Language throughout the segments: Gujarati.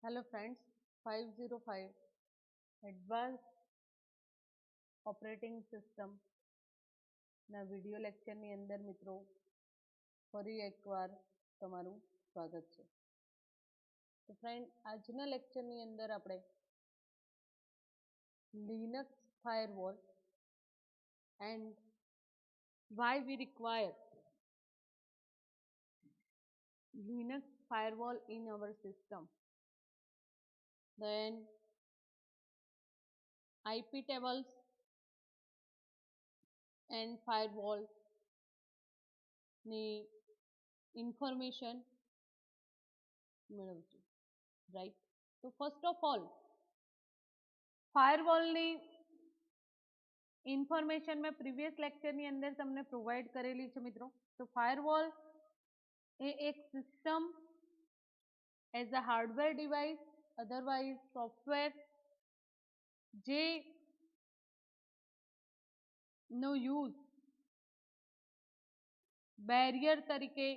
હેલો ફ્રેન્ડ્સ 505 એડવાન્સ ઓપરેટિંગ સિસ્ટમના વિડિયો લેક્ચરની અંદર મિત્રો ફરી એકવાર તમારું સ્વાગત છે. તો ફ્રેન્ડ આજના લેક્ચરની અંદર આપણે Linux firewall and why we require Linux firewall in our system, then IP tables and firewall ની ઇન્ફોર્મેશન મેળવશું, રાઈટ. તો ફર્સ્ટ ઓફ ઓલ ફાયરવોલની ઇન્ફોર્મેશન મેં પ્રીવિયસ લેક્ચરની અંદર તમને પ્રોવાઈડ કરેલી છે મિત્રો. તો ફાયરવોલ એ એક system as a hardware device otherwise software જે નો યુઝ બેરિયર તરીકે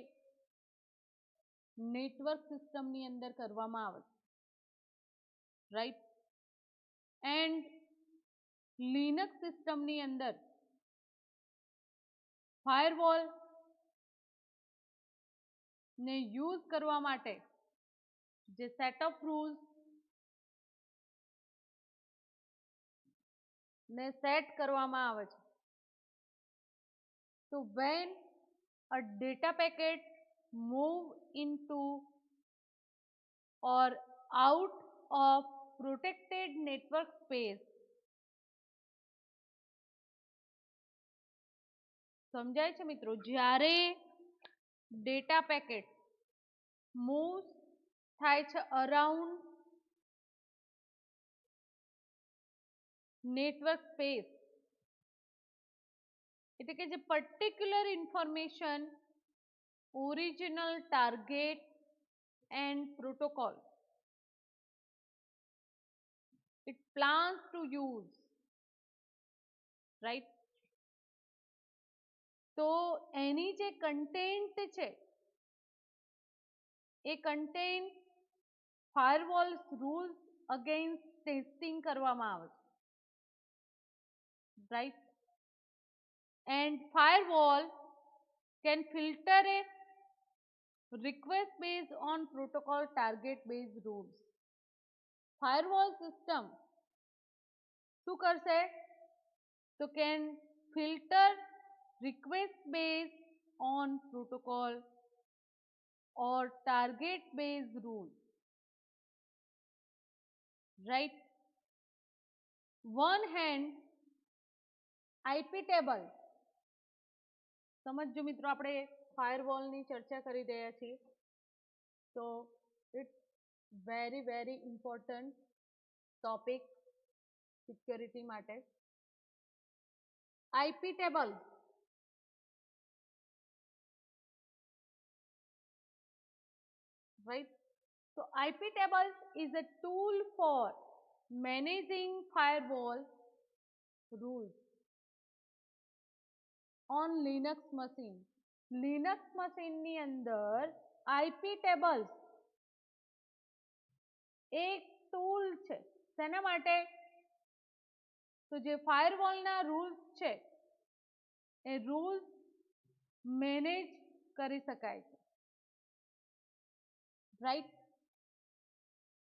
નેટવર્ક સિસ્ટમની અંદર કરવામાં આવે છે, રાઈટ. એન્ડ લિનક્સ સિસ્ટમની અંદર ફાયરવોલ ને યુઝ કરવા માટે જે સેટ ઓફ રૂલ્સ ને સેટ કરવામાં આવે છે. તો when a data packet move into or out of protected network space, સમજાય છે મિત્રો? જ્યારે ડેટા પેકેટ મૂવ થાય છે અરાઉન્ડ નેટવર્ક સ્પેસ, એટલે કે જે particular information original target and protocol it plans to use, right. તો એની જે કન્ટેન્ટ છે એ content firewall rules against testing કરવામાં આવે છે, right. And firewall can filter a request based on protocol target based rules. Firewall system શું કરશે? તો can filter request based on protocol or target based rules, right. one hand IP table, સમજો મિત્રો આપણે ફાયરવોલની ચર્ચા કરી રહ્યા છીએ, તો it's very important topic security માટે. IP table right. So IP tables is a tool for managing firewall rules on Linux machine. Linux machine ની અંદર IP tables એક ટૂલ છે. શેના માટે? તો જે ફાયરવોલના રૂલ્સ છે એ રૂલ્સ મેનેજ કરી શકાય છે, right.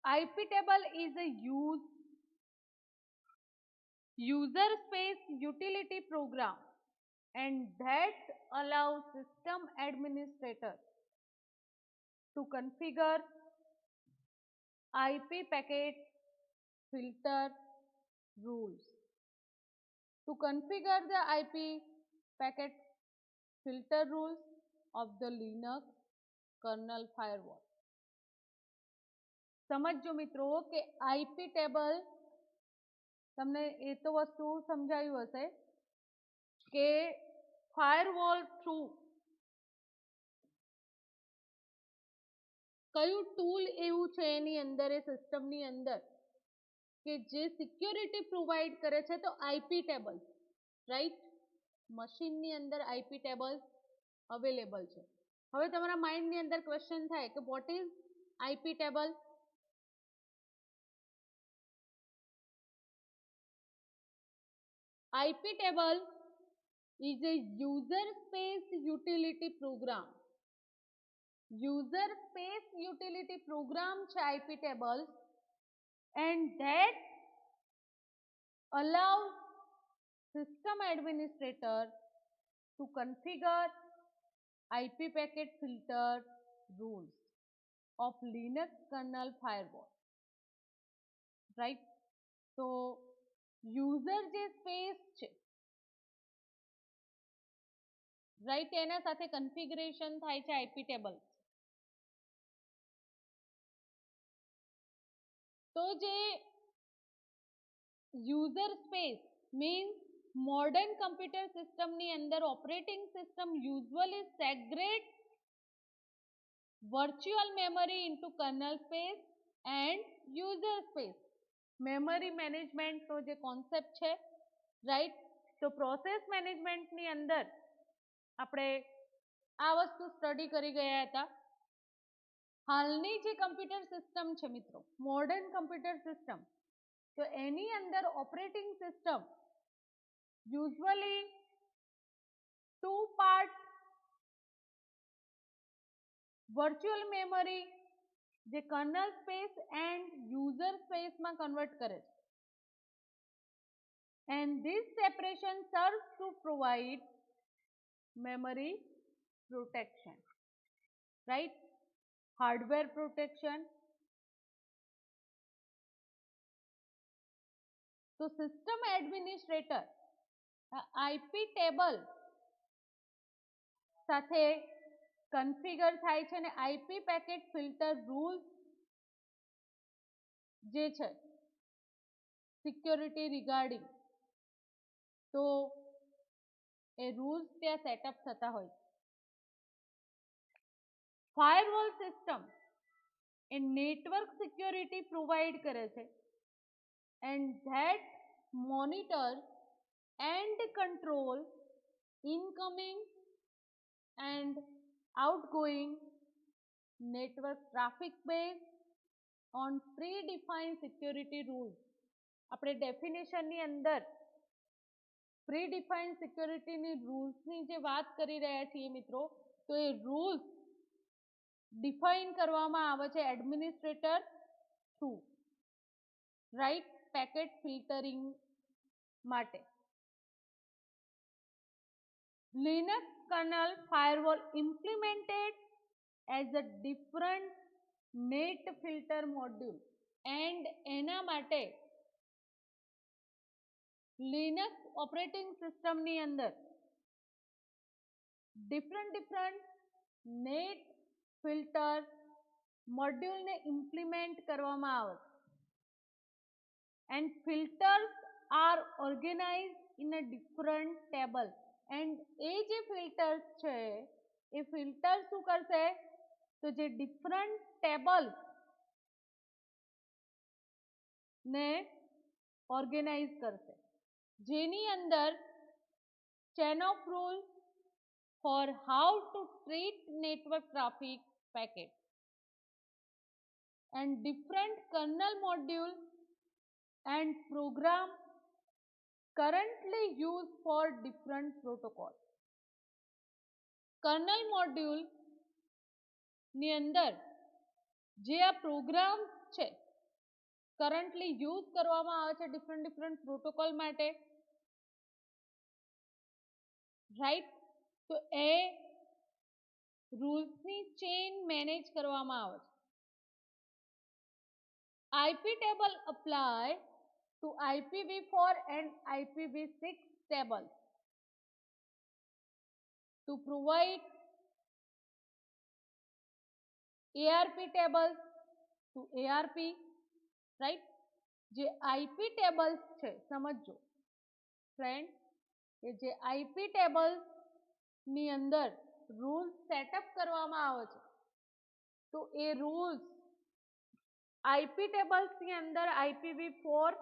IP table is a user space utility program and that allows system administrator to configure IP packet filter rules. To configure the IP packet filter rules of the Linux kernel firewall. સમજો મિત્રો કે IP ટેબલ તમને એ તો વસ્તુ સમજાયું હશે કે ફાયરવોલ થ્રુ કયું ટૂલ એવું છે એની અંદર એ સિસ્ટમની અંદર કે જે સિક્યોરિટી પ્રોવાઈડ કરે છે? તો IP ટેબલ, રાઈટ. મશીનની અંદર IP ટેબલ અવેલેબલ છે. હવે તમારા માઇન્ડની અંદર ક્વેશ્ચન થાય કે what is IP table? IP table is a user space utility program. User space utility program છે IP tables, and that allows system administrator to configure IP packet filter rules of Linux kernel firewall. Right? So user જે space છે, રાઈટ, એના સાથે કન્ફિગરેશન થાય છે IP table. તો જે user space means modern computer સિસ્ટમની અંદર operating system usually segregate virtual memory into kernel space and user space. Memory મેનેજમેન્ટનો જે કોન્સેપ્ટ છે, રાઈટ, તો પ્રોસેસ મેનેજમેન્ટની અંદર આપણે આ વસ્તુ સ્ટડી કરી ગયા હતા. હાલની જે કમ્પ્યુટર સિસ્ટમ છે મિત્રો, મોડર્ન કમ્પ્યુટર સિસ્ટમ, તો એની અંદર operating system usually 2 part virtual memory જે કર્નલ સ્પેસ એન્ડ યુઝર સ્પેસમાં કન્વર્ટ કરે છે. And this separation serves to provide memory protection, right? Hardware protection. તો સિસ્ટમ એડમિનિસ્ટ્રેટર IP ટેબલ સાથે કન્ફિગર થાય છે અને IP પેકેટ ફિલ્ટર રૂલ્સ જે છે સિક્યોરિટી રિગાર્ડિંગ, તો એ રૂલ્સ ત્યાં સેટઅપ થતા હોય છે. ફાયરવોલ સિસ્ટમ એ નેટવર્ક સિક્યોરિટી પ્રોવાઈડ કરે છે, and that monitors and control incoming and outgoing network traffic based on predefined security rules. આપણે ડેફિનેશનની અંદર પ્રીડિફાઇન્ડ સિક્યોરિટીની રૂલ્સની જે વાત કરી રહ્યા છીએ મિત્રો, તો એ રૂલ્સ ડિફાઇન કરવામાં આવે છે administrator through, right, packet filtering માટે. Linux kernel firewall implemented as a different net filter module, and એના માટે લિનક્સ ઓપરેટિંગ સિસ્ટમની અંદર ડિફરન્ટ નેટ ફિલ્ટર મોડ્યુલને ઇમ્પ્લિમેન્ટ કરવામાં આવે છે. And filters are organized in a different table, and એ જે ફિલ્ટર્સ છે એ ફિલ્ટર શું કરશે, તો જે ડિફરન્ટ ટેબલ ને ઓર્ગેનાઇઝ કરશે, જેની અંદર chain of rule for how to treat network traffic packet and different kernel module and program currently used for different protocols. Kernel module ની અંદર જે આ પ્રોગ્રામ છે કરન્ટલી યુઝ કરવામાં આવે છે ડિફરન્ટ પ્રોટોકોલ માટે, રાઈટ, તો એ રૂલ્સની ચેઇન મેનેજ કરવામાં આવે છે. IP table apply to IPv4 and IPv6 tables to provide ARP tables to ARP, right? જે IP tables છે, સમજો ફ્રેન્ડ, કે જે IP tables ની અંદર રૂલ્સ સેટઅપ કરવામાં આવે છે, તો એ રૂલ્સ IP tables ની અંદર IPv4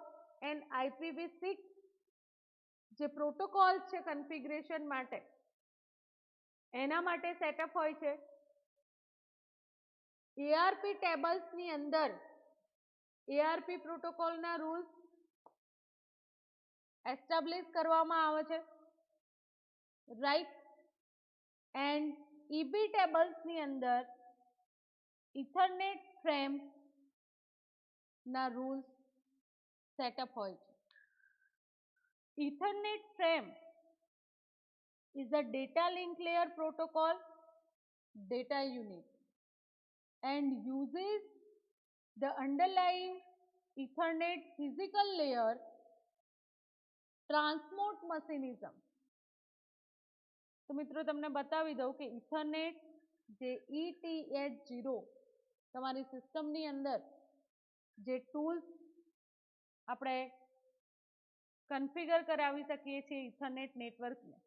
and IPv6 જે પ્રોટોકોલ છે કન્ફિગરેશન માટે, એના માટે સેટઅપ હોય છે. ARP tables ની અંદર ARP પ્રોટોકોલના રૂલ્સ એસ્ટાબ્લિશ કરવામાં આવે છે, રાઈટ. એન્ડ ઈબી ટેબલ્સ ની અંદર ઇથરનેટ ફ્રેમ ના રૂલ્સ સેટઅપ હોય છે. Ethernet frame is a data link layer protocol data unit and uses the underlying Ethernet physical layer transport mechanism. તો મિત્રો તમને બતાવી દઉં કે ઇથરનેટ જે ETH0 તમારી સિસ્ટમની અંદર જે ટૂલ્સ આપણે કન્ફિગર કરાવી શકીએ છીએ ઇથરનેટ નેટવર્કને,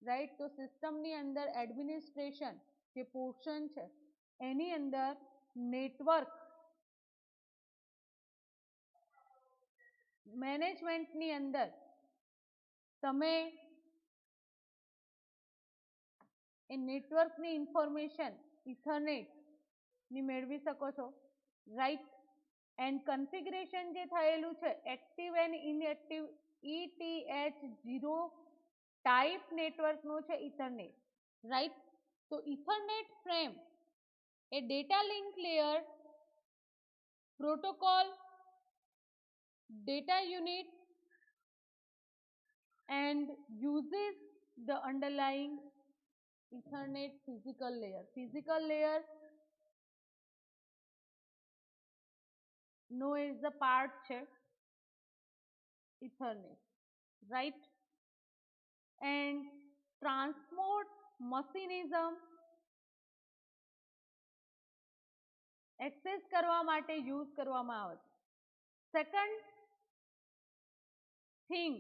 રાઈટ. તો સિસ્ટમની અંદર એડમિનિસ્ટ્રેશન જે પોર્શન છે એની અંદર નેટવર્ક મેનેજમેન્ટની અંદર તમે એ નેટવર્કની ઇન્ફોર્મેશન ઇથરનેટની મેળવી શકો છો, રાઈટ. એન્ડ કન્ફિગરેશન જે થયેલું છે active and inactive ETH0 type નેટવર્કનું છે ઇથરનેટ, રાઈટ. તો ethernet frame A data link layer protocol data unit and uses the underlying Ethernet physical layer. Physical layer no is the part છે Ethernet, right. And transport mechanism access કરવા માટે યુઝ કરવામાં આવે છે. Second thing,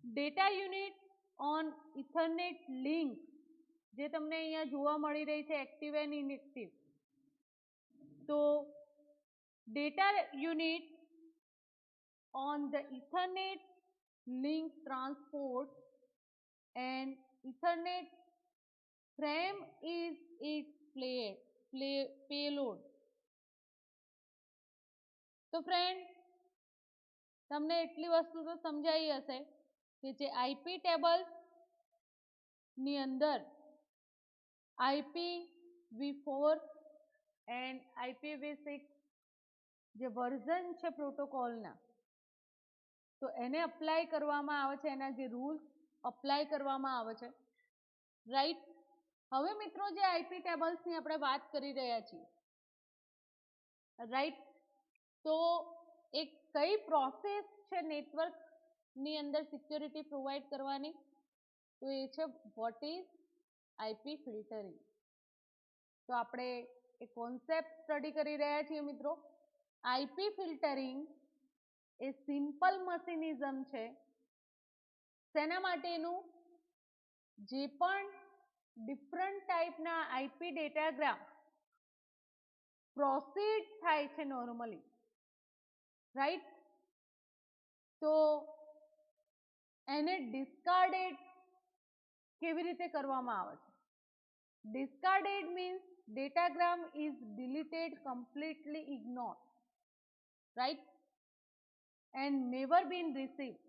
data unit on ethernet link જે તમને અહીંયા જોવા મળી રહી છે એક્ટિવ એન્ડ ઇનએક્ટિવ. તો data unit on the Ethernet link transport and Ethernet frame is its payload. તો ફ્રેન્ડ તમને એટલી વસ્તુ તો સમજાઈ હશે કે જે આઈપી ટેબલ્સ ની અંદર IPv4 એન્ડ IPv6 જે વર્ઝન છે પ્રોટોકોલના તો એને અપ્લાય કરવામાં આવે છે, એના જે રૂલ્સ અપ્લાય કરવામાં આવે છે, રાઈટ. હવે મિત્રો જે આઈપી ટેબલ્સની આપણે વાત કરી રહ્યા છીએ, રાઈટ. તો એક કઈ પ્રોસેસ છે નેટવર્કની અંદર સિક્યોરિટી પ્રોવાઈડ કરવાની, તો એ છે વોટ ઇઝ આઈપી ફિલ્ટરિંગ. તો આપણે એ કોન્સેપ્ટ સ્ટડી કરી રહ્યા છીએ મિત્રો. આઈપી ફિલ્ટરિંગ એ સિમ્પલ મિકેનિઝમ છે શેના માટેનું, જે પણ ડિફરન્ટ ટાઈપના આઈપી ડેટાગ્રામ પ્રોસીડ થાય છે નોર્મલી, રાઈટ. તો એને ડિસ્કાર્ડેડ કેવી રીતે કરવામાં આવે છે. Discarded means datagram is deleted, completely ignore, right, and never been received.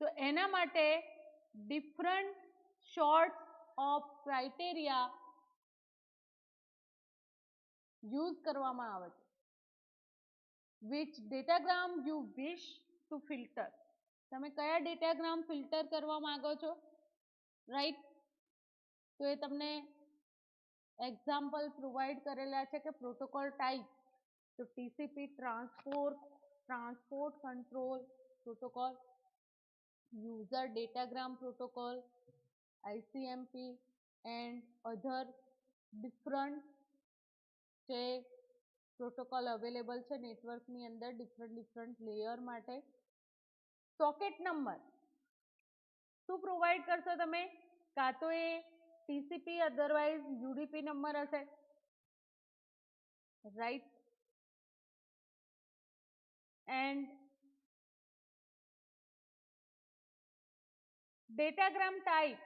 તો એના માટે different sort of criteria use કરવામાં આવે છે. Which datagram you wish to filter, તમે કયા ડેટાગ્રામ ફિલ્ટર કરવા માંગો છો, રાઈટ. તો એ તમને એક્ઝામ્પલ પ્રોવાઈડ કરેલા છે કે પ્રોટોકોલ ટાઈપ, તો TCP transport control protocol, user datagram protocol, ICMP and other different જે પ્રોટોકોલ અવેલેબલ છે નેટવર્કની અંદર ડિફરન્ટ લેયર માટે. સોકેટ નંબર શું પ્રોવાઈડ કરશો તમે, કાં તો એ ટીસીપી અધરવાઇઝ યુડીપી નંબર હશે, right. And datagram type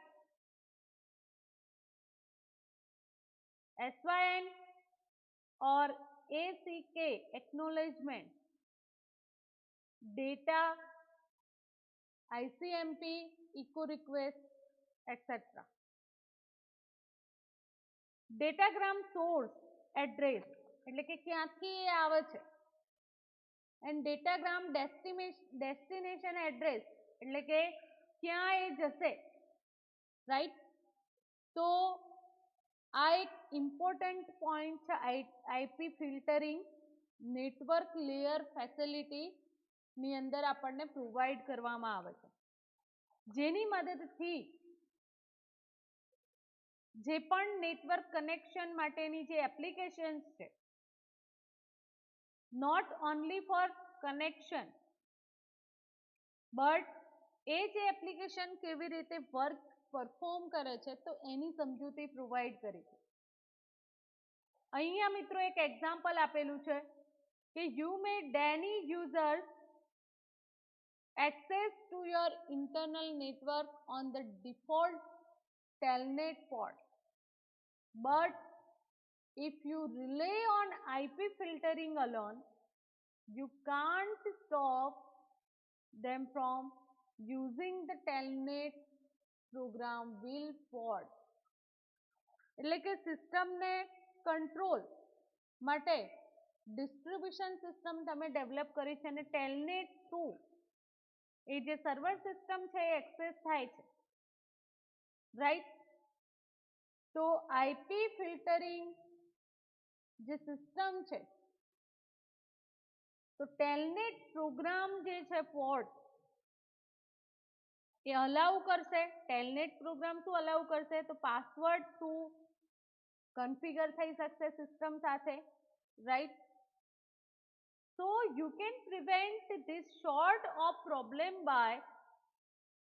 SYN or ACK acknowledgement, data ICMP, echo request, etc. Datagram source address એટલે કે ક્યાંથી એ આવે છે, એન્ડ ડેટાગ્રામ ડેસ્ટિનેશન એડ્રેસ એટલે કે ક્યાં એ જશે, રાઈટ. તો આ એક ઇમ્પોર્ટન્ટ પોઈન્ટ છે IP filtering network layer facility ની અંદર આપણને પ્રોવાઈડ કરવામાં આવે છે, જેની મદદથી જે પણ નેટવર્ક કનેક્શન માટેની જે એપ્લિકેશન્સ છે, not only for connection but એ જે એપ્લિકેશન કેવી રીતે વર્ક પરફોર્મ કરે છે તો એની સમજૂતી પ્રોવાઈડ કરી છે. અહીંયા મિત્રો એક એક્ઝામ્પલ આપેલું છે કે you made any users access to your internal network on the default telnet port, but if you rely on IP filtering alone, you can't stop them from using the telnet program will port. એટલે કે સિસ્ટમને કંટ્રોલ માટે ડિસ્ટ્રીબ્યુશન સિસ્ટમ તમે ડેવલપ કરી છે અને ટેલનેટ થ્રુ એ જે સર્વર સિસ્ટમ છે એ એક્સેસ થાય છે, રાઈટ. તો આઈપી ફિલ્ટરિંગ જે સિસ્ટમ છે તો ટેલનેટ પ્રોગ્રામ જે છે પોર્ટ એ અલાઉ કરશે. ટેલનેટ પ્રોગ્રામ શું અલાઉ કરશે તો પાસવર્ડ થ્રુ કન્ફિગર થઈ શકશે સિસ્ટમ સાથે, right. So you can prevent this sort of problem by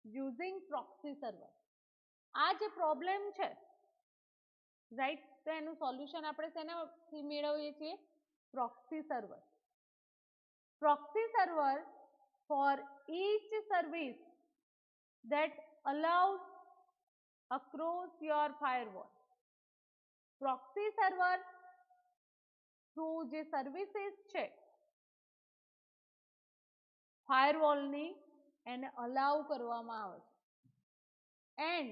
using proxy server. આ જે પ્રોબ્લેમ છે, રાઈટ, તો એનું સોલ્યુશન આપણે શેનાથી મેળવીએ છીએ? Proxy server. Proxy server for each service that allows across your firewall. Proxy server through જે સર્વિસીસ છે ફાયરવોલની એને અલાઉ કરવામાં આવે છે, and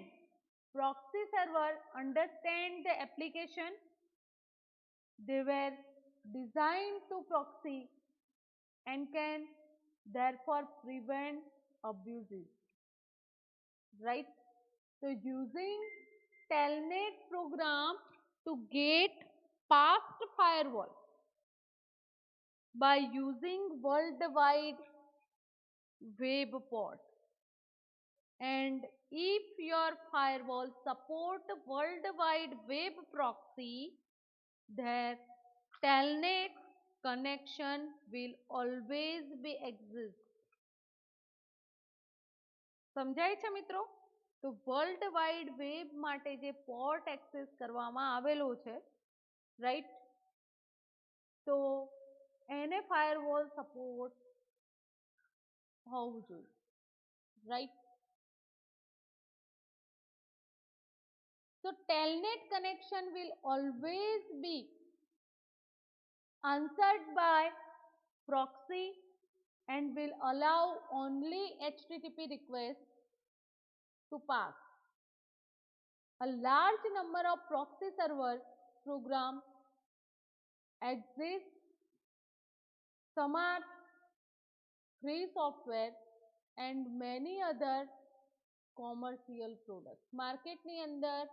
proxy server understand the application, they were designed to proxy and can therefore prevent abuses, right. So using telnet program to get past firewall by using worldwide web port, and if your firewall support worldwide web proxy, then telnet connection will always be exist. સમજાય છે મિત્રો? તો વર્લ્ડ વાઇડ વેબ માટે જે પોર્ટ એક્સેસ કરવામાં આવેલો છે, રાઈટ, તો એને ફાયરવોલ સપોર્ટ હોવું જોઈએ, right. So telnet connection will always be answered by proxy and will allow only HTTP request to pass. A large number of proxy server programs exist. Some are free software and many other commercial products. માર્કેટની અંદર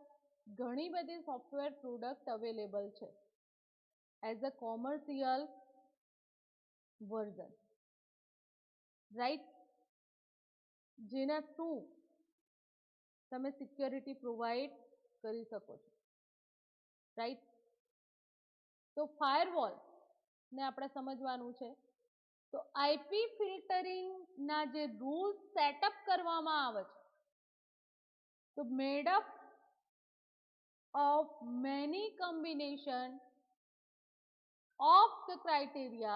ઘણી બધી સોફ્ટવેર પ્રોડક્ટ અવેલેબલ છે એઝ અ કોમર્શિયલ વર્ઝન, રાઈટ, જેના થ્રુ તમે સિક્યોરિટી પ્રોવાઈડ કરી શકો છો, રાઈટ. તો ફાયરવોલ ને આપણે સમજવાનું છે. તો આઈપી ફિલ્ટરિંગના જે રૂલ્સ સેટઅપ કરવામાં આવે છે તો made up of many combination of the criteria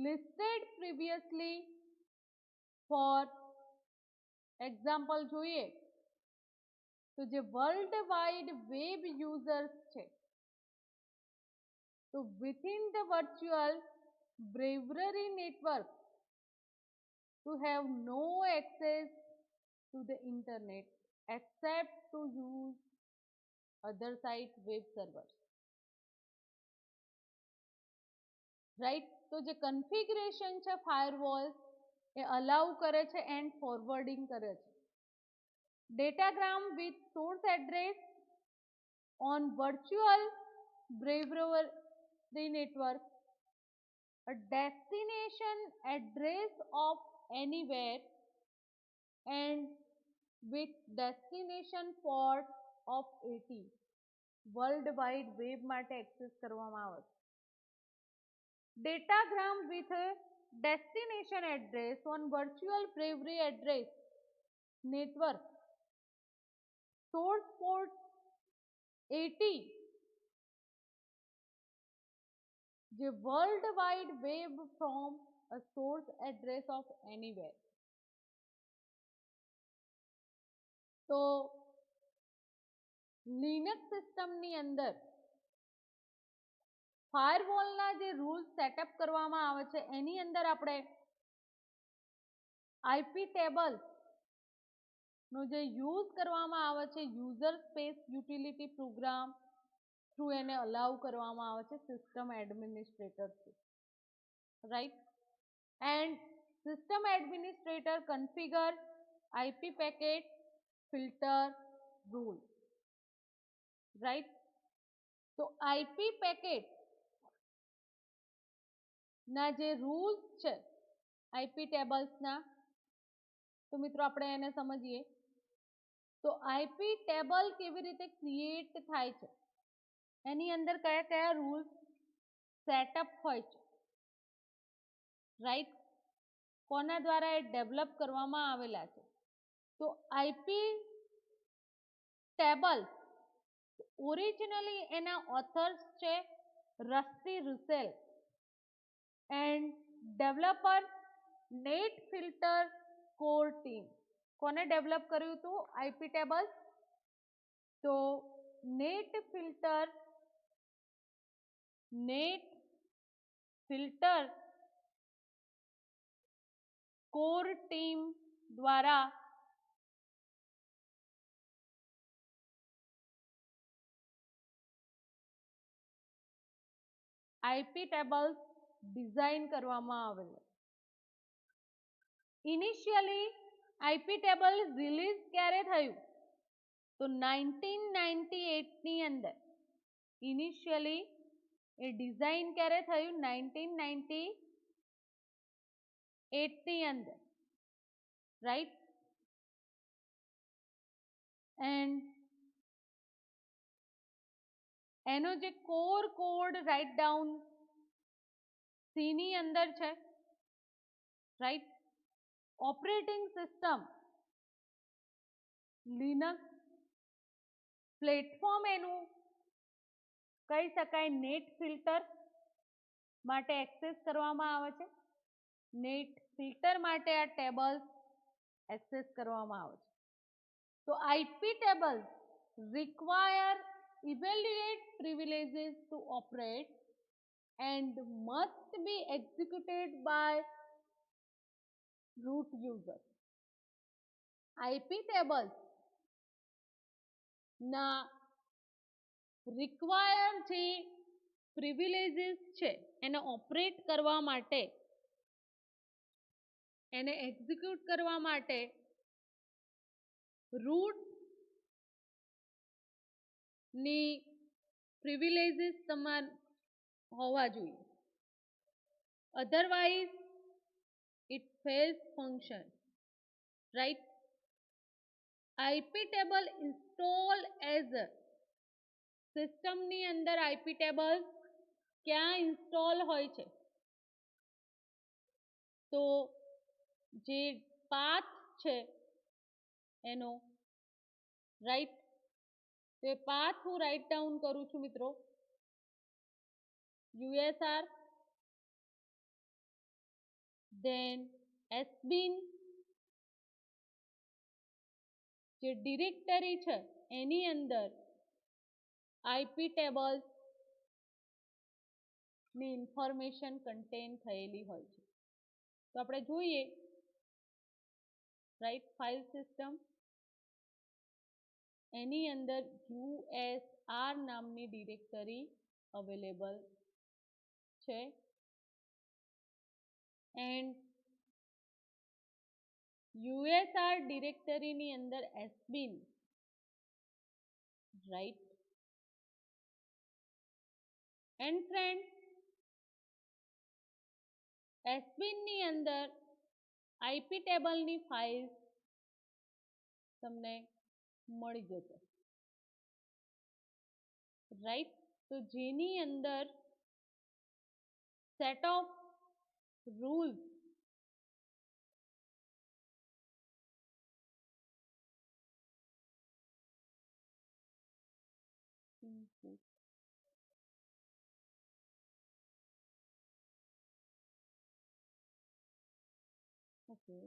listed previously. For example જોઈએ તો જે વર્લ્ડ વાઇડ વેબ યુઝર્સ છે તો within the virtual bravery network to have no access to the internet except to use other site web servers, right? તો જે કન્ફિગરેશન છે ફાયરવોલ એ અલાઉ કરે છે એન્ડ ફોરવર્ડિંગ કરે છે. Datagram with source address on virtual breviary network, a destination address of anywhere and with destination port of 80 world wide web માટે એક્સેસ કરવામાં આવે છે. Datagram with a destination address on virtual breviary address network, source port 80 જે world wide web from a source address of anywhere. તો લિનક્સ સિસ્ટમની અંદર ફાયરવોલના જે રૂલ્સ સેટઅપ કરવામાં આવે છે એની અંદર આપણે આઈપી ટેબલ નો જે યુઝ કરવામાં આવે છે user space utility program through એને અલાઉ કરવામાં આવે છે system administrator through, right? And system administrator configure IP packet filter rule, right? તો આઈપી પેકેટ ના જે રૂલ્સ છે આઈપી ટેબલ્સના, તો મિત્રો આપણે એને સમજીએ. તો આઈપી ટેબલ કેવી રીતે ક્રિએટ થાય છે, એની અંદર કયા કયા રૂલ્સ સેટઅપ હોય છે, રાઈટ? કોના દ્વારા એ ડેવલપ કરવામાં આવેલા છે? તો આઈપી ટેબલ ઓરિજિનલી એના ઓથર્સ છે Rusty Russell and developer net filter core team. કોને ડેવલપ કર્યું હતું આઈપી ટેબલ? તો નેટ ફિલ્ટર કોર ટીમ દ્વારા આઈપી ટેબલ્સ ડિઝાઇન કરવામાં આવેલા. ઇનિશિયલી આઈપી ટેબલ રિલીઝ ક્યારે થયું? તો 1998 ની અંદર. ઇનિશિયલી એ ડિઝાઇન ક્યારે થયું? 1998 ની અંદર, રાઈટ? એન્ડ એનો જે core code write down C ની અંદર છે, right? Operating system Linux platform એનું કહી શકાય નેટ ફિલ્ટર માટે એક્સેસ કરવામાં આવે છે. નેટ ફિલ્ટર માટે આ ટેબલ્સ એક્સેસ કરવામાં આવે છે. તો IP tables require evaluate privileges to operate and must be executed by root user. IP tables ના રિક્વાયર જે પ્રિવિલેજીસ છે એને ઓપરેટ કરવા માટે, એને એક્ઝિક્યુટ કરવા માટે રૂટ ની પ્રિવિલેજીસ તમાર હોવા જોઈએ. Otherwise it fails function, right? IP table install as સિસ્ટમની અંદર આઈપી ટેબલ ક્યાં ઇન્સ્ટોલ હોય છે? તો જે પાથ છે એનો, રાઈટ? તો એ પાથ હું રાઇટ ડાઉન કરું છું મિત્રો. usr then sbin જે ડિરેક્ટરી છે એની અંદર આઈપી ટેબલ્સ ની ઇન્ફોર્મેશન કન્ટેન થયેલી હોય છે. તો આપણે જોઈએ રાઈટ. ફાઇલ સિસ્ટમ એની અંદર USR નામની ડિરેક્ટરી અવેલેબલ છે એન્ડ USR ડિરેક્ટરીની અંદર એસબીન રાઈટ. એન્ડ ફ્રેન્ડ એસબીનની અંદર આઈપી ટેબલની ફાઇલ તમને મળી જશે રાઈટ. તો જેની અંદર set of rules okay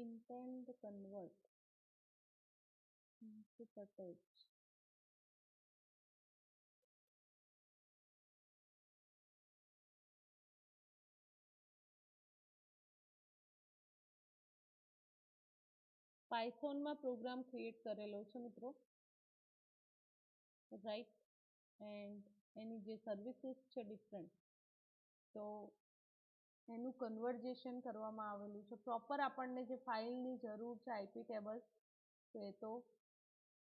intend convert into package. પાયથોનમાં પ્રોગ્રામ ક્રિએટ કરેલો છે મિત્રો રાઈટ. એન્ડ એની જે સર્વિસીસ છે ડિફરન્ટ, તો એનું કન્વર્ઝેશન કરવામાં આવેલું છે. પ્રોપર આપણને જે ફાઇલની જરૂર છે આઈપી ટેબલ્સ, તો એ તો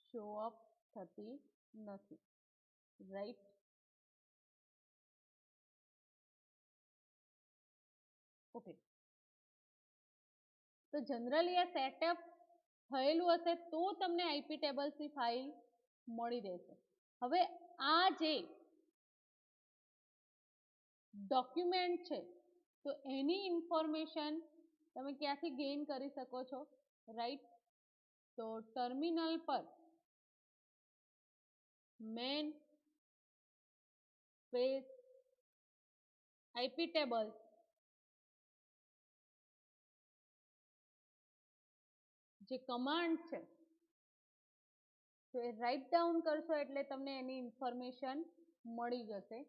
શો અપ થતી નથી રાઈટ. ઓકે. તો જનરલી આ સેટઅપ થયેલું હશે તો તમને આઈપી ટેબલ્સની ફાઇલ મળી રહેશે. હવે આ જે ડોક્યુમેન્ટ છે તો એની ઇન્ફોર્મેશન તમે ક્યાંથી ગેઇન કરી શકો છો રાઈટ. તો ટર્મિનલ પર મેન સ્પેસ આઈપી ટેબલ્સ જે કમાન્ડ છે તો એ રાઇટ ડાઉન કરશો એટલે તમને એની ઇન્ફોર્મેશન મળી જશે.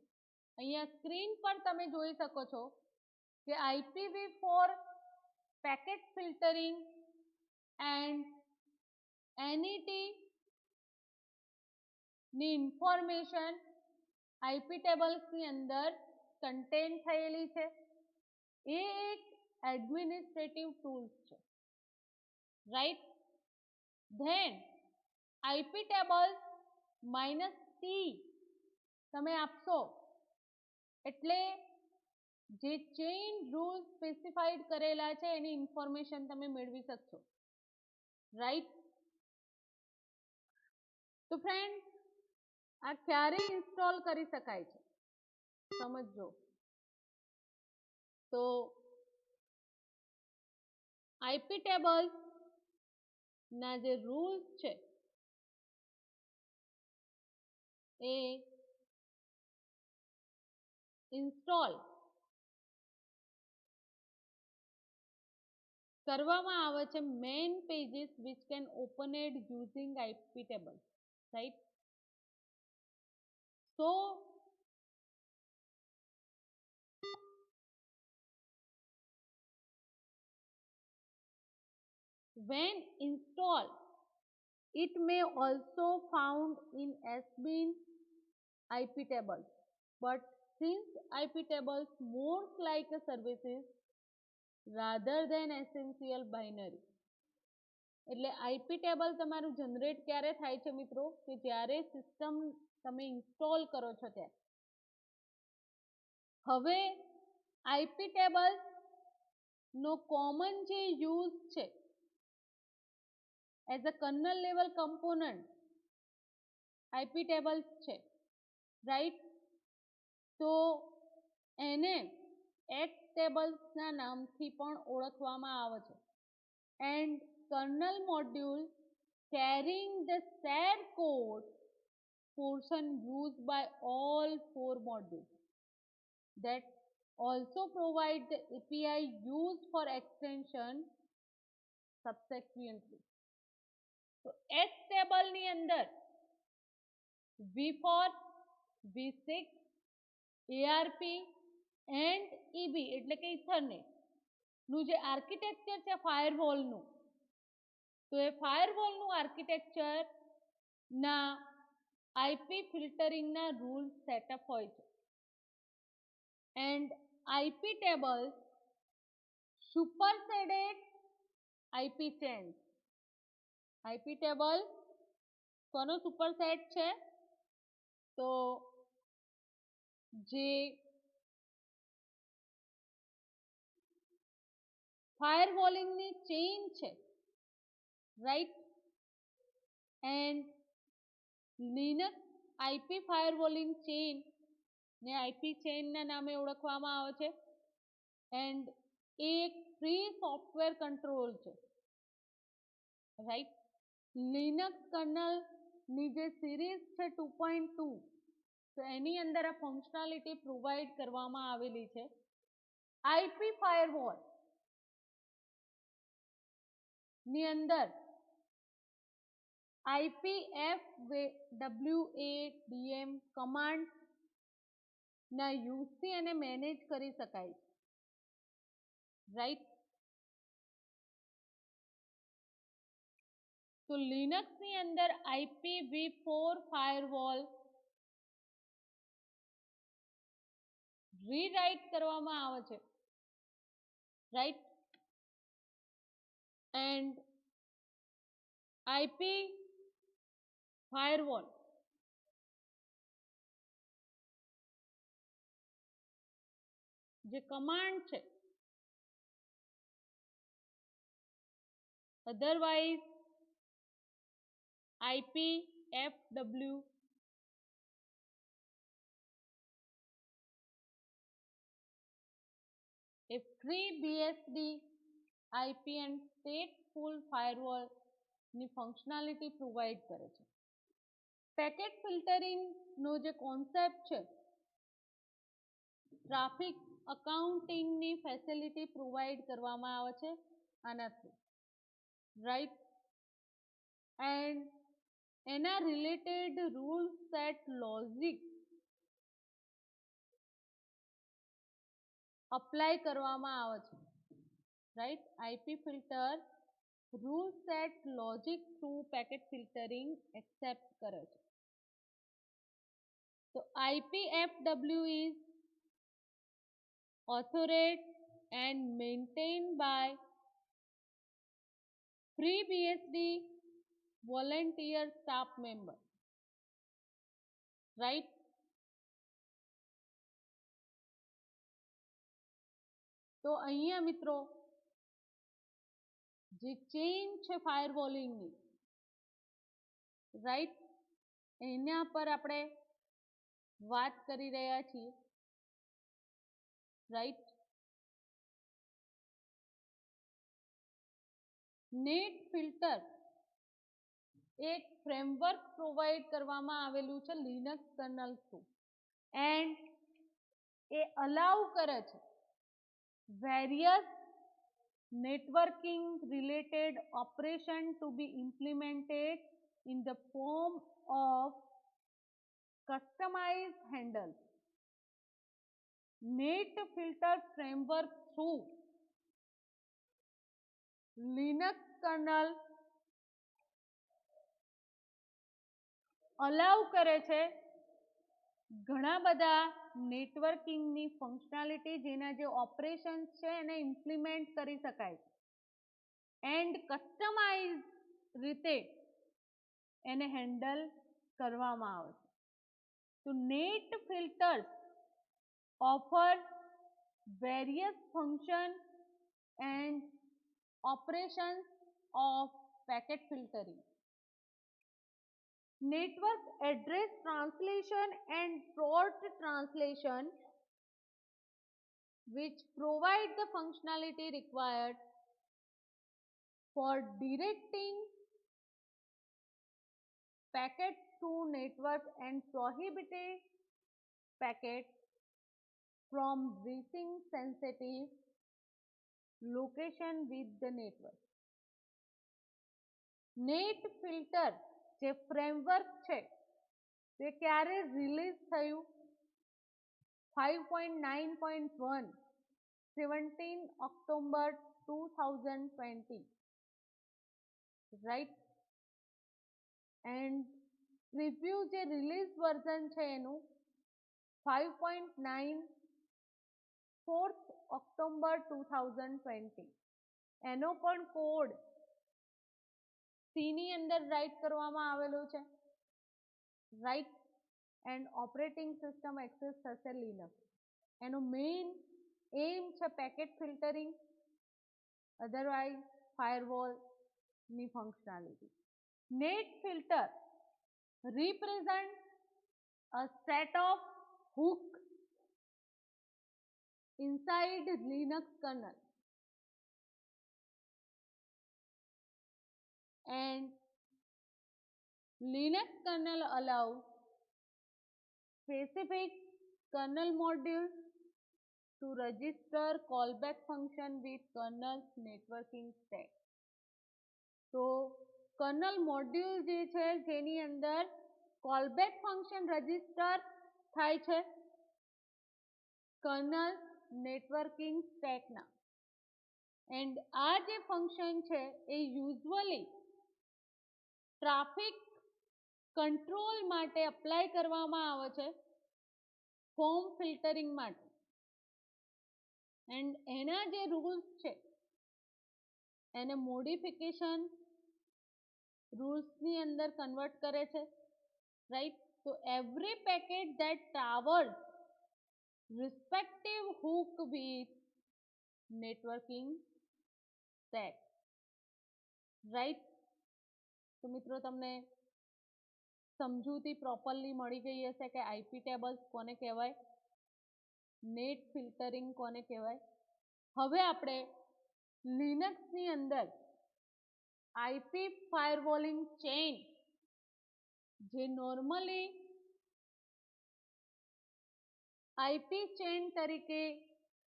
અહીંયા સ્ક્રીન પર તમે જોઈ શકો છો કે IPv4 packet filtering and NET ની ઇન્ફોર્મેશન આઈપી ટેબલ્સની અંદર કન્ટેન થયેલી છે. એ એક એડમિનિસ્ટ્રેટિવ ટૂલ્સ છે right. Then IP tables -T તમે આપશો એટલે જે ચેઇન રૂલ્સ સ્પેસિફાઈડ કરેલા છે એની ઇન્ફોર્મેશન તમે મેળવી શકશો રાઈટ. તો ફ્રેન્ડ આ ક્યારે ઇન્સ્ટોલ કરી શકાય છે સમજજો. તો આઈપી ટેબલ્સ ના જે રૂલ્સ છે એ ઇન્સ્ટોલ કરવામાં આવે છે main pages which can open it using IP tables right. So when installed it may also found in SBIN IP tables, but since IP tables more like a services rather than essential binary. એટલે આઈપી ટેબલ તમારું જનરેટ ક્યારે થાય છે મિત્રો કે જ્યારે સિસ્ટમ તમે ઇન્સ્ટોલ કરો છો ત્યારે. હવે આઈપી ટેબલ નો કોમન જે યુઝ છે as a kernel level component IP tables છે રાઈટ. તો એને એક્સ ટેબલ્સના નામથી પણ ઓળખવામાં આવે છે. And kernel module carrying the shared code portion used by all four modules that also provide the API used for extension subsequently. તો X ટેબલની અંદર V4, V6, ARP and EB એટલે કે ઇથરનેટ નું જે આર્કિટેક્ચર છે ફાયરવોલનું, તો એ ફાયરવોલનું આર્કિટેક્ચર ના આઈપી ફિલ્ટરિંગના રૂલ્સ સેટઅપ હોય છે and IP tables superseded IP chains. IP table કોનો સુપરસેટ છે? તો જે ફાયરવોલિંગની ચેઇન છે, right, and Linux IP firewalling chain ને આઈપી ચેઇનના નામે ઓળખવામાં આવે છે એન્ડ એ એક ફ્રી સોફ્ટવેર કંટ્રોલ છે, રાઈટ. લિનક્સ કર્નલની જે સિરીઝ છે 2.2, તો એની અંદર આ ફંક્શનાલિટી પ્રોવાઈડ કરવામાં આવેલી છે. આઈપી ફાયરવોલ ની અંદર IPFWADM કમાન્ડ ના યુઝથી એને મેનેજ કરી શકાય છે, રાઈટ. તો લિનક્સની અંદર IPv4 ફાયરવોલ રીરાઇટ કરવામાં આવે છે, રાઈટ, એન્ડ આઈપી ફાયરવોલ જે કમાન્ડ છે, અધરવાઇઝ IPFW એ free BSD IP and stateful firewall ની ફંક્શનાલિટી પ્રોવાઈડ કરે છે. પેકેટ ફિલ્ટરિંગ નો જે કોન્સેપ્ટ છે, ટ્રાફિક અકાઉન્ટિંગની ફેસિલિટી પ્રોવાઈડ કરવામાં આવે છે આનાથી, રાઈટ, એન્ડ એના related rule set logic apply કરવામાં આવે છે, right. IP filter rule set logic through packet filtering accept કરે છે. તો IPFW is authored and maintained by FreeBSD volunteer staff member, right. તો અહીંયા મિત્રો જે ચેઇન છે ફાયરવોલિંગની, રાઈટ, એના પર આપણે વાત કરી રહ્યા છીએ, રાઈટ. નેટ ફિલ્ટર એક ફ્રેમવર્ક પ્રોવાઈડ કરવામાં આવેલું છે લિનક્સ કર્નલ થ્રુ એન્ડ એ અલાઉ કરે છે various networking related operation to be implemented in the form of customized handles. Net filter framework through Linux kernel અલાઉ કરે છે ઘણા બધા નેટવર્કિંગની ફંક્શનાલિટી જેના જે ઓપરેશન્સ છે એને ઇમ્પ્લિમેન્ટ કરી શકાય એન્ડ કસ્ટમાઇઝ રીતે એને હેન્ડલ કરવામાં આવે છે. તો net filters offer various function and operations of packet filtering. Network address translation and port translation which provide the functionality required for directing packets to network and prohibiting packets from reaching sensitive location with the network. Net filter જે ફ્રેમવર્ક છે તે ક્યારે રિલીઝ થયું? 5.9.1 17 October 2020, રાઈટ. એન્ડ પ્રિવ્યુ જે રિલીઝ વર્ઝન છે એનું 5.9 4th October 2020. એનો પણ કોડ સી ની અંદર રાઈટ કરવામાં આવેલો છે, right. And operating system access થશે લિનક્સ. એનો મેઇન એમ છે પેકેટ ફિલ્ટરિંગ, અધરવાઇઝ ફાયરવોલ ની functionality. Net filter represent a set of hook inside Linux kernel and Linux kernel allows specific kernel modules to register callback function with kernel's networking stack. તો કર્નલ મોડ્યુલ જે છે જેની અંદર કોલબેક ફંક્શન રજીસ્ટર થાય છે કર્નલ નેટવર્કિંગ સ્ટેકના. એન્ડ આ જે ફંક્શન છે એ યુઝ્યુઅલી ટ્રાફિક કંટ્રોલ માટે અપ્લાય કરવામાં આવે છે ફોર્મ ફિલ્ટરિંગ માટે. એન્ડ એના જે રૂલ્સ છે એને મોડિફિકેશન રૂલ્સની અંદર કન્વર્ટ કરે છે, રાઈટ. તો every packet that traverse respective hook with networking stack, right. તો મિત્રો તમને સમજૂતી પ્રોપરલી મળી ગઈ હશે કે આઈપી ટેબલ્સ કોને કહેવાય, નેટ ફિલ્ટરિંગ કોને કહેવાય. હવે આપણે લિનક્સની અંદર આઈપી ફાયરવોલિંગ ચેઇન જે નોર્મલી આઈપી ચેઇન તરીકે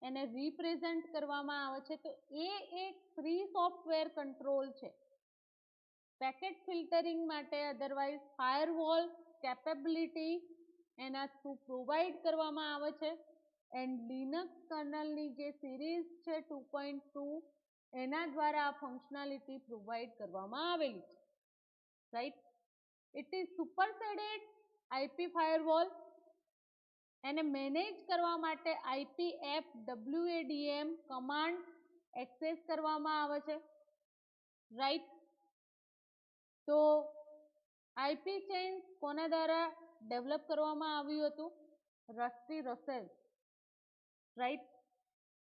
એને રિપ્રેઝન્ટ કરવામાં આવે છે, તો એ એક ફ્રી સોફ્ટવેર કંટ્રોલ છે પેકેટ ફિલ્ટરિંગ માટે, અધરવાઇઝ ફાયરવોલ કેપેબિલિટી એના થ્રુ પ્રોવાઈડ કરવામાં આવે છે. એન્ડ લિનક્સ કર્નલની જે સિરીઝ છે 2.2 એના દ્વારા આ ફંક્શનાલિટી પ્રોવાઈડ કરવામાં આવેલી છે, right. It is superseded IP firewall. એને મેનેજ કરવા માટે IPFWADM કમાન્ડ એક્સેસ કરવામાં આવે છે, રાઈટ. તો આઈપી ચેઇન કોના દ્વારા ડેવલપ કરવામાં આવ્યું હતું? Rusty Russell, right.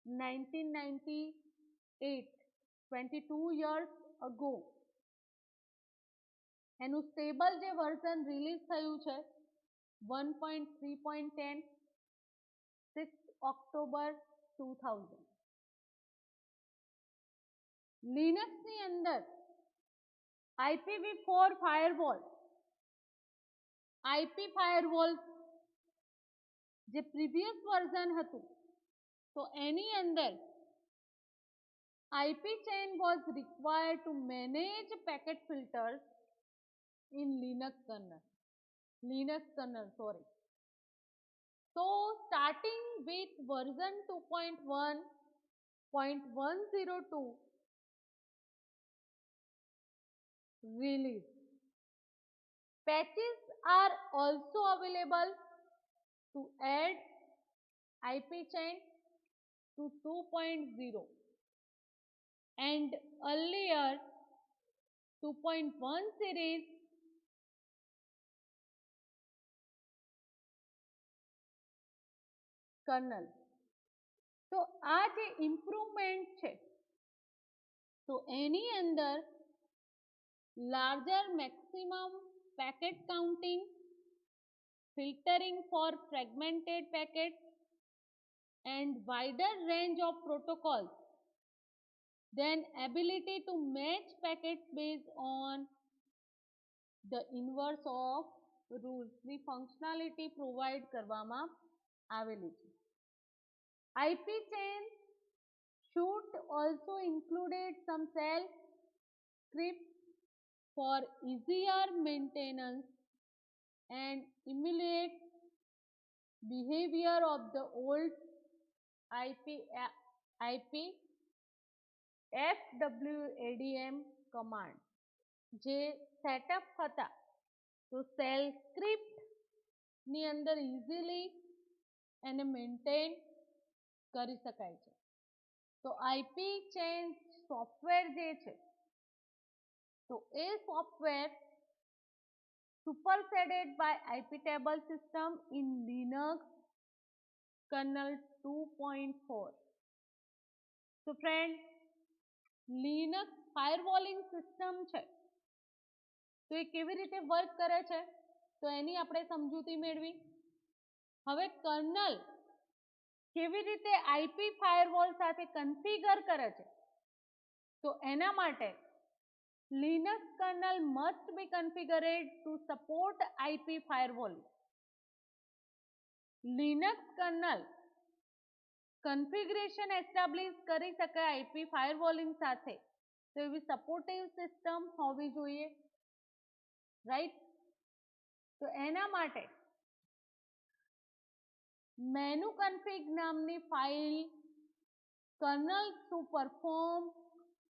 1998, 22 years ago. એનું સ્ટેબલ જે વર્ઝન રિલીઝ થયું છે 1.3.10 6 October 2000. લિનક્સની અંદર IPv4 ફાયરવોલ, આઈપી ફાયરવોલ જે પ્રીવિયસ વર્ઝન હતું તો એની અંદર IP chain was required to manage packet filters in Linux kernel, sorry. So starting with version 2.1.102 release, patches are also available to add IP chain to 2.0 and earlier 2.1 series kernel. તો આ જે ઇમ્પ્રુવમેન્ટ છે તો એની અંદર larger maximum packet counting, filtering for fragmented packets and wider range of protocols, then ability to match packets based on the inverse of rules ની ફંક્શનાલિટી પ્રોવાઈડ કરવામાં આવેલી છે. IP chain should also included some shell scripts for easier maintenance and emulate behavior of the old IP, IP FWADM command જે સેટઅપ હતા તો સેલ સ્ક્રિપ્ટ ની અંદર ઇઝીલી એને મેન્ટેન કરી શકાય છે. તો IP ચેન્જ સોફ્ટવેર જે છે તો એ software superseded by IP table system in Linux kernel 2.4. So friend, Linux firewalling system છે તો એ કેવી રીતે વર્ક કરે છે તો એની આપણે સમજૂતી મેળવી. હવે કર્નલ કેવી રીતે IP ફાયરવોલ સાથે કન્ફિગર કરે છે તો એના માટે Linux kernel must be configured to support IP firewall. Linux kernel configuration establish કરી શકે IP ફાયરવોલિંગ સાથે તો એવી સપોર્ટિવ સિસ્ટમ હોવી જોઈએ, રાઈટ. તો એના માટે મેનુ કન્ફિગ નામની ફાઇલ કર્નલ થ્રુ પરફોર્મ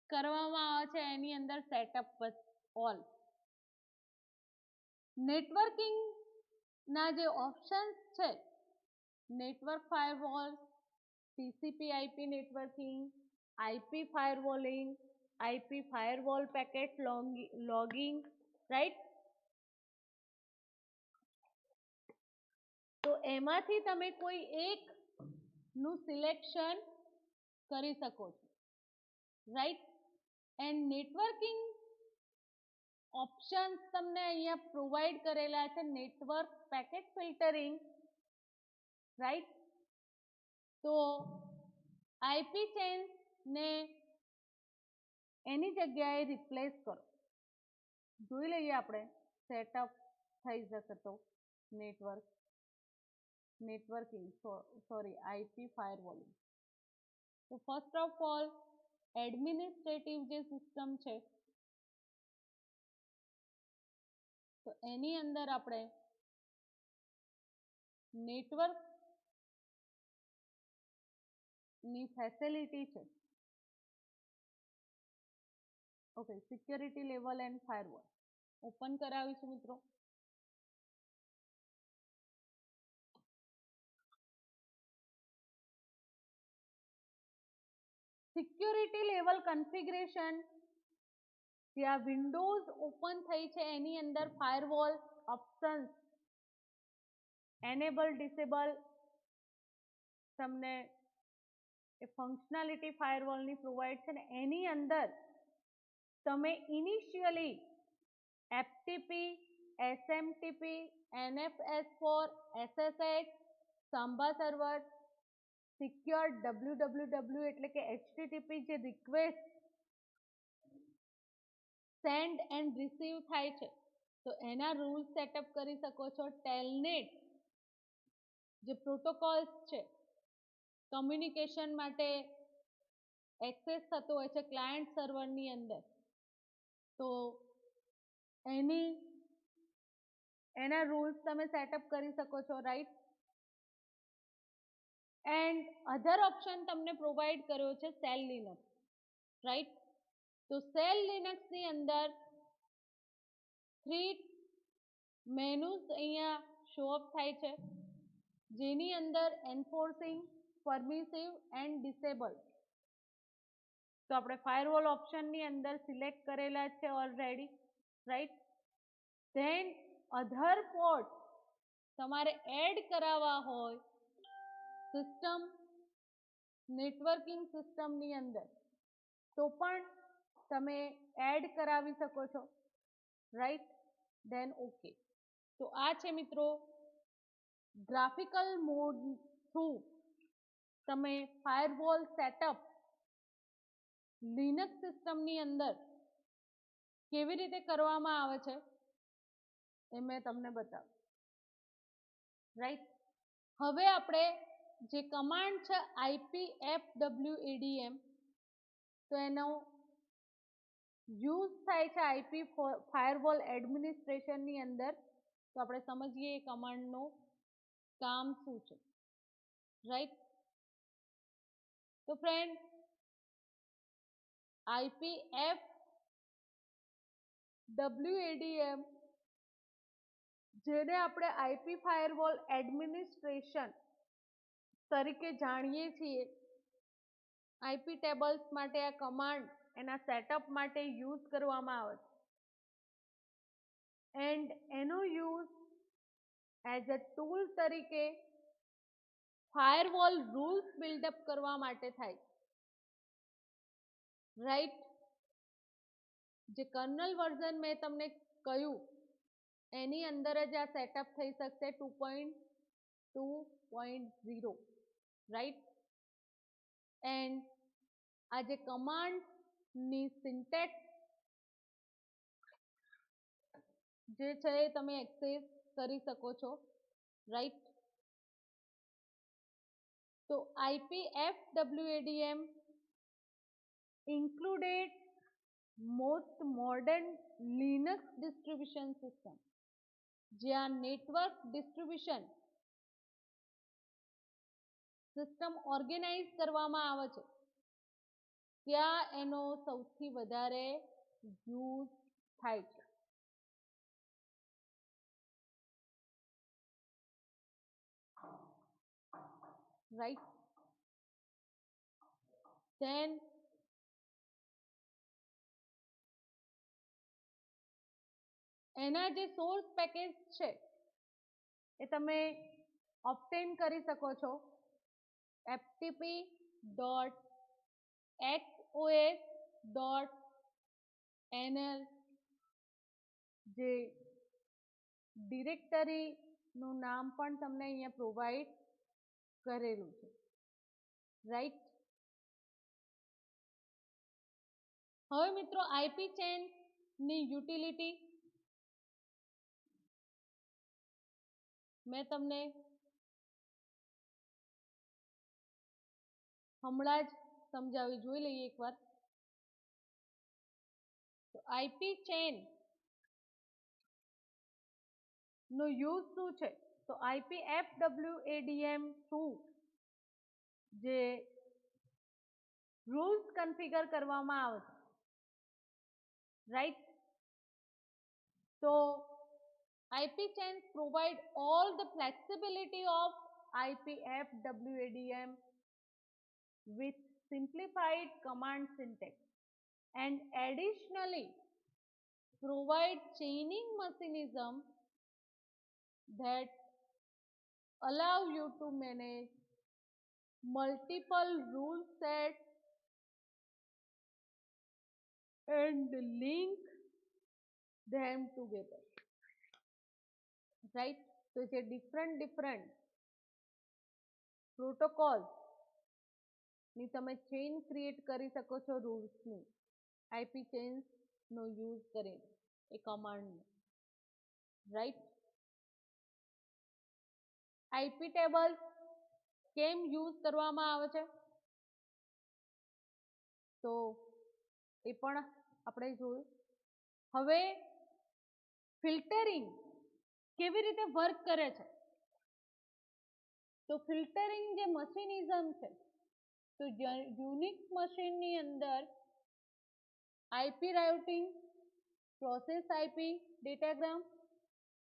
કરવામાં આવે છે એની અંદર સેટઅપ ઓલ નેટવર્કિંગ ના જે ઓપ્શન્સ છે network firewall, TCP IP networking, IP ફાયરવોલિંગ, IP firewall packet logging, right. તો એમાંથી તમે કોઈ એક નું સિલેક્શન કરી શકો છો, રાઈટ. એન્ડ નેટવર્કિંગ ઓપ્શન્સ તમને અહીંયા પ્રોવાઈડ કરેલા છે. Network packet filtering, right. તો IP ચેન્જ ને એની જગ્યાએ રિપ્લેસ કરો. જોઈ લઈએ આપણે સેટઅપ થઈ શકે તો નેટવર્કિંગ સોરી IP ફાયરવોલિંગ. તો ફર્સ્ટ ઓફ ઓલ એડમિનિસ્ટ્રેટિવ જે સિસ્ટમ છે તો એની અંદર આપણે નેટવર્ક ની ફેસિલિટી છે, okay, security level and firewall open કરાવીશું મિત્રો. સિક્યોરિટી લેવલ કન્ફિગરેશન જ્યાં વિન્ડોઝ ઓપન થઈ છે એની અંદર ફાયરવોલ ઓપ્શન્સ એનેબલ ડિસેબલ તમને એ ફંક્શનાલિટી ફાયરવોલની પ્રોવાઈડ છે ને એની અંદર તમે initially FTP, SMTP, NFS4, SSH, Samba server, secure www એટલે કે HTTP જે રિક્વેસ્ટ સેન્ડ એન્ડ રિસીવ થાય છે તો એના રૂલ્સ સેટઅપ કરી શકો છો. ટેલનેટ જે પ્રોટોકોલ્સ છે કમ્યુનિકેશન માટે એક્સેસ થતો હોય છે ક્લાયન્ટ સર્વરની અંદર તો એના રૂલ્સ તમે સેટઅપ કરી શકો છો, રાઈટ. એન્ડ અધર ઓપ્શન તમને પ્રોવાઈડ કર્યો છે સેલ લિનક્સ, રાઈટ. તો સેલ લિનક્સ ની અંદર 3 મેનુઝ અહીંયા શો અપ થાય છે જેની અંદર એન્ફોર્સિંગ, પરમિસિવ એન્ડ ડિસેબલ તો આપણે ફાયરવોલ ઓપ્શનની અંદર સિલેક્ટ કરેલા છે ઓલરેડી, રાઈટ. ધેન અધર પોર્ટ તમારે એડ કરાવવા હોય સિસ્ટમ નેટવર્કિંગ સિસ્ટમની અંદર તો પણ તમે એડ કરાવી શકો છો, રાઈટ. Than okay. તો આ છે મિત્રો ગ્રાફિકલ મોડ થ્રુ તમે ફાયરવોલ સેટઅપ લિનક્સ સિસ્ટમની અંદર કેવી રીતે કરવામાં આવે છે એ મેં તમને બતાવ્યું, રાઈટ. હવે આપણે જે કમાન્ડ છે IPFWADM તો એનો યુઝ થાય છે IP ફાયરવોલ એડમિનિસ્ટ્રેશનની અંદર તો આપણે સમજીએ એ કમાન્ડનું કામ શું છે, રાઈટ. તો ફ્રેન્ડ, IPFWADM, જેને આપણે આઈપી ફાયરવોલ એડમિનિસ્ટ્રેશન તરીકે જાણીએ છીએ, આઈપી ટેબલ્સ માટે આ કમાન્ડ એના સેટઅપ માટે યુઝ કરવામાં આવે છે એન્ડ એનો યુઝ એઝ અ ટૂલ તરીકે ફાયરવોલ રૂલ્સ બિલ્ડઅપ કરવા માટે થાય, રાઈટ. જે કર્નલ વર્ઝન મેં તમને કહ્યું એની અંદર જ આ સેટઅપ થઈ શકશે 2.2.0, રાઈટ. એન્ડ આ જે કમાન્ડની સિન્ટેક્સ જે છે એ તમે એક્સેસ કરી શકો છો, રાઈટ. તો IPFWADM included most modern Linux distribution system, જ્યાં નેટવર્ક ડિસ્ટ્રીબ્યુશન સિસ્ટમ ઓર્ગેનાઇઝ કરવામાં આવે છે ત્યાં એનો સૌથી વધારે યુઝ થાય છે, રાઈટ. ધેન એના જે સોર્સ પેકેજ છે એ તમે ઓબ્ટેન કરી શકો છો ftp.xos.nl, જે ડિરેક્ટરીનું નામ પણ તમને અહીંયા પ્રોવાઈડ કરેલું છે, રાઈટ. હવે મિત્રો આઈપી ચેનની યુટિલિટી મેં તમને હમણાં જ સમજાવી, જોઈ લઈએ એકવાર. તો આઈપી ચેન નો યુઝ શું છે? તો IPFWADM થ્રુ જે રૂલ્સ કન્ફિગર કરવામાં આવે છે, રાઈટ. તો IP chains provide all the flexibility of IPFWADM with simplified command syntax and additionally provide chaining mechanism that allow you to manage multiple rule sets and link them together, right. તો જે ડિફરન્ટ પ્રોટોકોલ ની તમે ચેઇન ક્રિએટ કરી શકો છો રૂલ્સની આઈપી ચેન્સ નો યુઝ કરીને એ કમાન્ડ, રાઈટ. આઈપી ટેબલ કેમ યુઝ કરવામાં આવે છે તો એ પણ આપણે જોયું. હવે ફિલ્ટરિંગ કેવી રીતે વર્ક કરે છે? તો ફિલ્ટરિંગ જે મશીનિઝમ છે, તો યુનિક્સ મશીનની અંદર IP routing, process IP datagram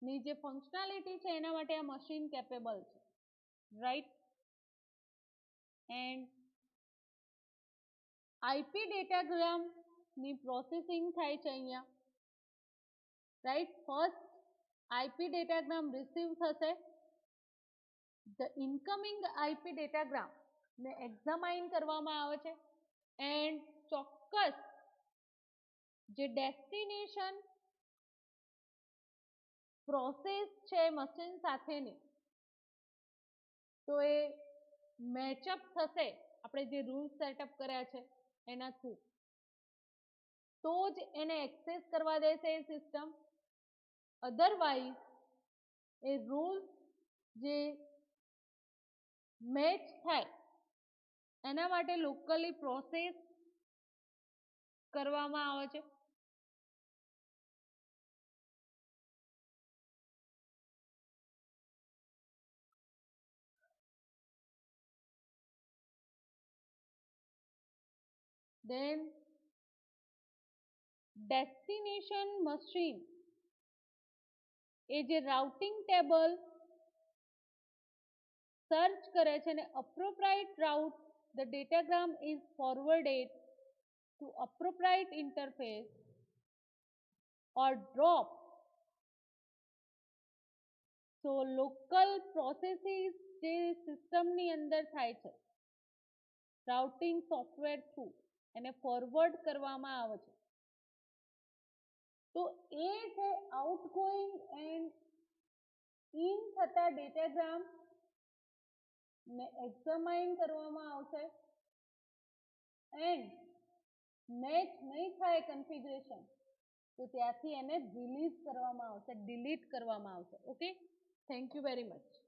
ની જે ફંક્શનાલિટી છે એના માટે આ મશીન કેપેબલ છે, રાઈટ. એન્ડ આઈપી ડેટાગ્રામ ની પ્રોસેસિંગ થાય છે અહીંયા, right. First IP datagram receive થશે, ધ ઇનકમિંગ આઈપી ડેટાગ્રામ ને એક્ઝામાઇન કરવામાં આવે છે એન્ડ ચોક્કસ જે ડેસ્ટિનેશન પ્રોસેસ છે મશીન સાથેની, તો એ મેચઅપ થશે આપણે જે રૂલ સેટઅપ કર્યા છે એના થ્રુ, તો જ એને એક્સેસ કરવા દેશે એ સિસ્ટમ. અધરવાઇઝ એ રૂલ જે મેચ થાય એના માટે લોકલી પ્રોસેસ કરવામાં આવે છે, then destination machine એ જે રાઉટિંગ ટેબલ સર્ચ કરે છે અને appropriate route the datagram is forwarded to appropriate interface or drop. So local processes જે સિસ્ટમની અંદર થાય છે રાઉટિંગ સોફ્ટવેર થ્રુ એને ફોરવર્ડ કરવામાં આવે છે તો એ છે આઉટગોઈંગ એન્ડ ઇન થતા ડેટાગ્રામ ને એક્ઝામાઇન કરવામાં આવશે એન્ડ મેચ નહીં થાય કન્ફિગરેશન તો ત્યાંથી એને રિલીઝ કરવામાં આવશે ડિલીટ કરવામાં આવશે okay thank you very much